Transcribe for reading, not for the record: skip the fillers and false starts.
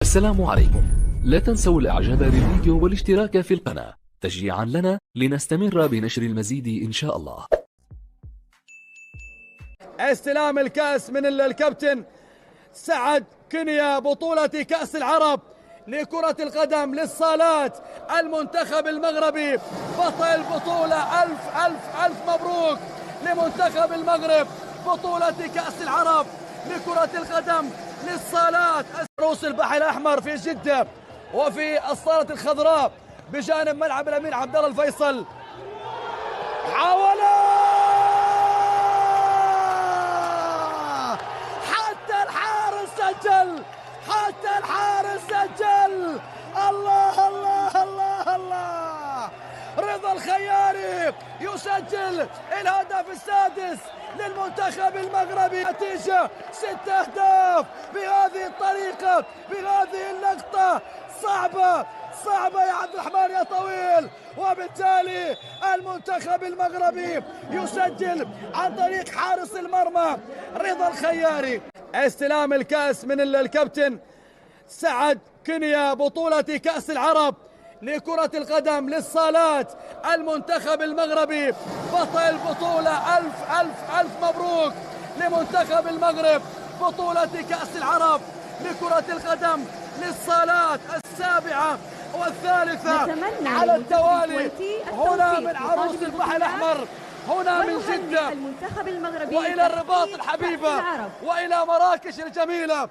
السلام عليكم. لا تنسوا الاعجاب بالفيديو والاشتراك في القناة تشجيعا لنا لنستمر بنشر المزيد ان شاء الله. استلام الكأس من الكابتن سعد كنيا، بطولة كأس العرب لكرة القدم للصالات، المنتخب المغربي بطل البطولة. ألف ألف ألف مبروك لمنتخب المغرب، بطولة كأس العرب لكرة القدم للصالات. عروس البحر الأحمر في جدة وفي الصالة الخضراء بجانب ملعب الأمير عبد الله الفيصل. حتى الحارس سجل. الله الله الله الله. رضا الخياري يسجل الهدف السادس للمنتخب المغربي. نتيجة 6 أهداف بهذه الطريقة، بهذه اللقطة. صعبة يا عبد الرحمن يا طويل، وبالتالي المنتخب المغربي يسجل عن طريق حارس المرمى رضا الخياري. استلام الكأس من الكابتن سعد كنيا، بطولة كأس العرب لكرة القدم للصالات، المنتخب المغربي بطل البطولة. ألف ألف ألف مبروك لمنتخب المغرب، بطولة كأس العرب لكرة القدم للصالات، السابعة والثالثة على التوالي. هنا من عروس البحر الأحمر، هنا من جدة، وإلى الرباط الحبيبة، وإلى مراكش الجميلة.